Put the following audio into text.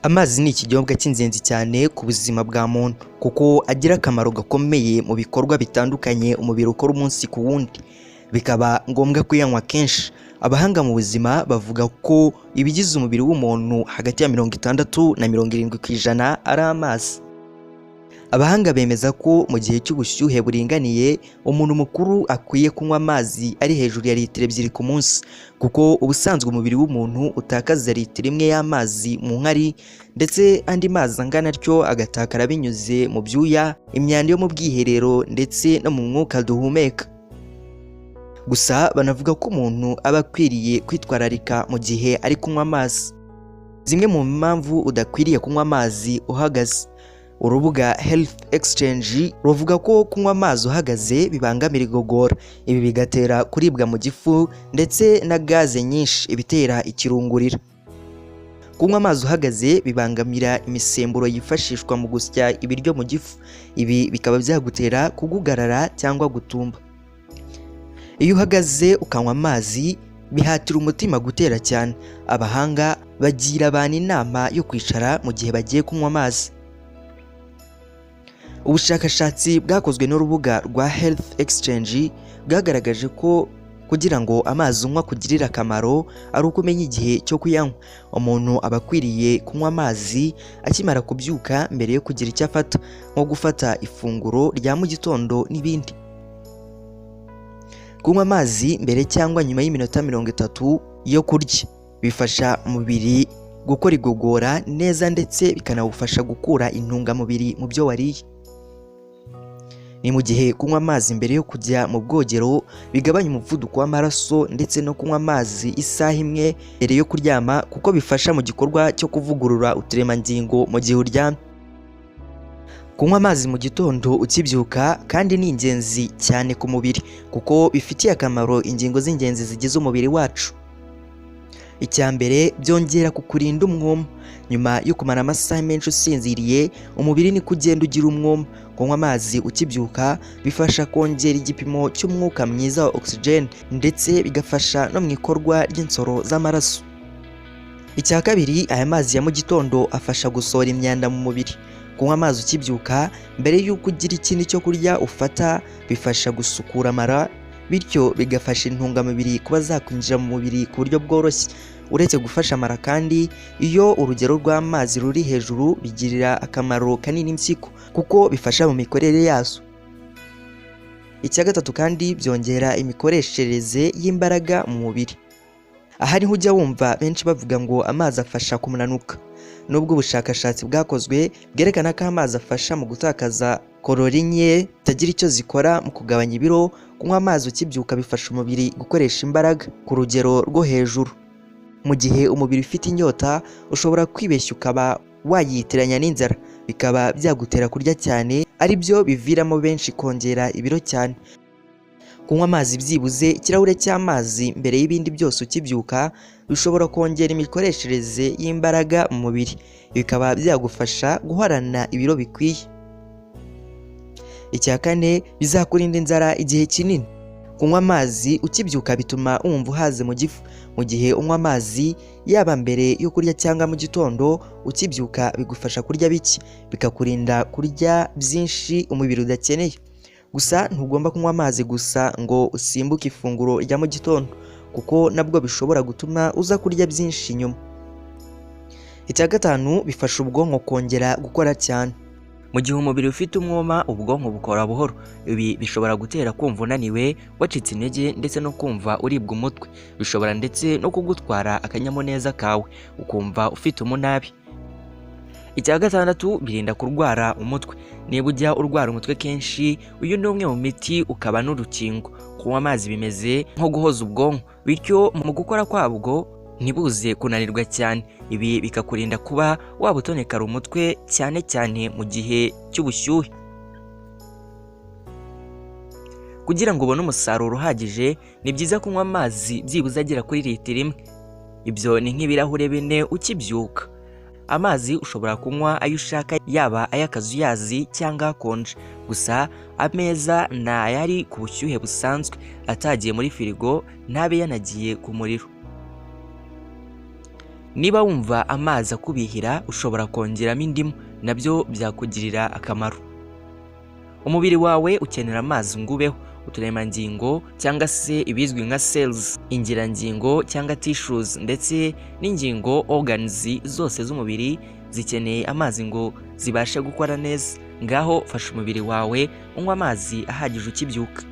Amazi ni ikinyobwa cy'ingenzi cyane ku buzima bwa muntu kuko agira akamaro gakomeye mu bikorwa bitandukanye umubiri ukora umunsi ku wundi, bikaba ngombwa kuyanywa kenshi. Abahanga mu buzima bavuga ko ibigize umubiri w'umuntu hagati ya 60 na 70% ari amazi. Abahanga bemeza ko mu gihe cy'ubushyuhe buringaniye umuntu mukuru akwiye kunywa amazi ari hejuru ya litiro 2 ku munsi, kuko ubusanzwe umubiri w'umuntu utakaza litiro 1 y'amazi mu nkari, ndetse andi mazi angana atyo agatakara binyuze mu byuya, imyanda yo mu bwiherero ndetse no mu mwuka duhumeka. Gusa banavuga ko umuntu aba akwiriye kwitwararika mu gihe ari kunywa amazi. Zimwe mu mpamvu udakwiriye kunywa amazi uhagaze. Urubuga Health Exchange ruvuga ko kunywa amazi uhagaze bibangamira igogora, ibi bigatera kuribwa mu gifu ndetse na gaze nyinshi ibitera ikirungurira. Kunywa amazi uhagaze bibangamira imisemburo yifashishwa mu gusya ibiryo mu gifu, ibi bikaba byagutera kugugarara cyangwa gutumba. Iyo uhagaze ukanywa amazi bihatira umutima gutera cyane. Abahanga bagira abantu inama yo kwicara mu gihe bagiye kunywa amazi. Ubushakashatsi bwakozwe n'urubuga rwa Health Exchange bwagaragaje ko kugira ngo amazi unywa kugirira akamaro ari uko umenya igihe cyo kuyanywa. Umuntu aba akwiriye kunywa amazi akimara kubyuka mbere yo kugira icyo afata, nko gufata ifunguro rya mu gitondo n'ibindi. Kunywa amazi mbere cyangwa nyuma y'iminota 30 yo kurya bifasha umubiri gukora igogora neza, ndetse bikanawufasha gukura intungamubiri mu byo wariye. Ni mu gihe kunywa amazi mbere yo kujya mu bwogero bigabanya umuvuduko w'amaraso, ndetse no kunywa amazi isaha imwe mbere yo kuryama kuko bifasha mu gikorwa cyo kuvugurura uturemangingo mu gihe uryamye. Kunywa amazi mu gitondo ukibyuka kandi ni ingenzi cyane ku mubiri kuko bifitiye akamaro ingingo z'ingenzi zigize umubiri wacu. Icya mbere, byongera kukurinda umwuma. Nyuma yo kumara amasaha menshi usinziriye, umubiri ni kugenda ugira umwuma. Kunywa amazi ukibyuka bifasha kongera igipimo cy'umwuka mwiza wa oxygen, ndetse bigafasha no mu ikorwa ry'insoro z'amaraso. Icya kabiri, aya mazi ya mu gitondo afasha gusohora imyanda mu mubiri. Kunywa amazi ukibyuka mbere y'uko ugira ikindi cyo kurya ufata bifasha gusukura amara, bityo bigafasha intungamubiri kuba zakwinjira mu mubiri ku buryo bworoshye. Uretse gufasha amara kandi, iyo urugero rw'amazi ruri hejuru bigirira akamaro kanini impyiko kuko bifasha mu mikorere yazo. Icya gatatu kandi, byongera imikoreshereze y'imbaraga mu mubiri. Aha niho ujya wumva benshi bavuga ngo amazi afasha kunanuka. Nubwo ubushakashatsi bwakozwe bwerekana ko amazi afasha mu gutakaza kalori nke zitagira icyo zikora mu kugabanya ibiro, kunywa amazi ukibyuka bifasha umubiri gukoresha imbaraga ku rugero rwo hejuru. Mu gihe umubiri ufite inyota, ushobora kwibeshya ukaba wayitiranya n'inzara, bikaba byagutera kurya cyane, ari byo biviramo benshi kongera ibiro cyane. Kunywa amazi byibuze ikirahure cy'amazi mbere y'ibindi byose ukibyuka bishobora kongera imikoreshereze y'imbaraga mu mubiri, bikaba byagufasha guhorana ibiro bikwiye. Icya kane, bizakurinda inzara igihe kinini. Kunywa amazi ukibyuka bituma wumva uhaze mu gifu. Mu gihe unywa amazi yaba mbere yo kurya cyangwa mu gitondo ukibyuka bigufasha kurya bike, bikakurinda kurya byinshi umubiri udakeneye. Gusa ntugomba kunywa amazi gusa ngo usimbuke ifunguro rya mu gitondo, kuko nabwo bishobora gutuma uza kurya byinshi nyuma. Icya gatanu, bifasha ubwonko kongera gukora cyane. Mu gihe umubiri ufite umwuma, ubwonko bukora buhoro. Ibi bishobora gutera kumva unaniwe, wacitse intege, ndetse no kumva uribwa umutwe. Bishobora ndetse no kugutwara akanyamuneza kawe, ukumva ufite umunabi. Icya gatandatu, birinda kurwara umutwe. Niba ujya urwara umutwe kenshi, uyu ni umwe mu miti ukaba n'urukingo. Kunywa amazi bimeze nko guhoza ubwonko, bityo mu gukora kwabwo ntibuze kunanirwa cyane. Ibi bikakurinda kuba waba utonekara umutwe, cyane cyane mu gihe cy'ubushyuhe. Kugira ngo ubone umusaruro uhagije, ni byiza kunywa amazi byibuze agera kuri litiro 1. Ibyo ni nk'ibirahure 4 ukibyuka. Amazi ushobora kunywa ayo ushaka, yaba ay'akazuyazi cyangwa akonje. Gusa ameza ni ayari ku bushyuhe busanzwe, atagiye muri firigo, ntabe yanagiye ku muriro. Niba wumva amazi akubihira ushobora kongeramo indimu, nabyo byakugirira akamaro. Umubiri wawe ukenera amazi ngo ubeho. Uturemangingo cyangwa se ibizwi nka cells, ingirangingo cyangwa tissues ndetse n'ingingo organs zose z'umubiri zikeneye amazi ngo zibashe gukora neza. Ngaho fasha umubiri wawe unywa amazi ahagije ukibyuka.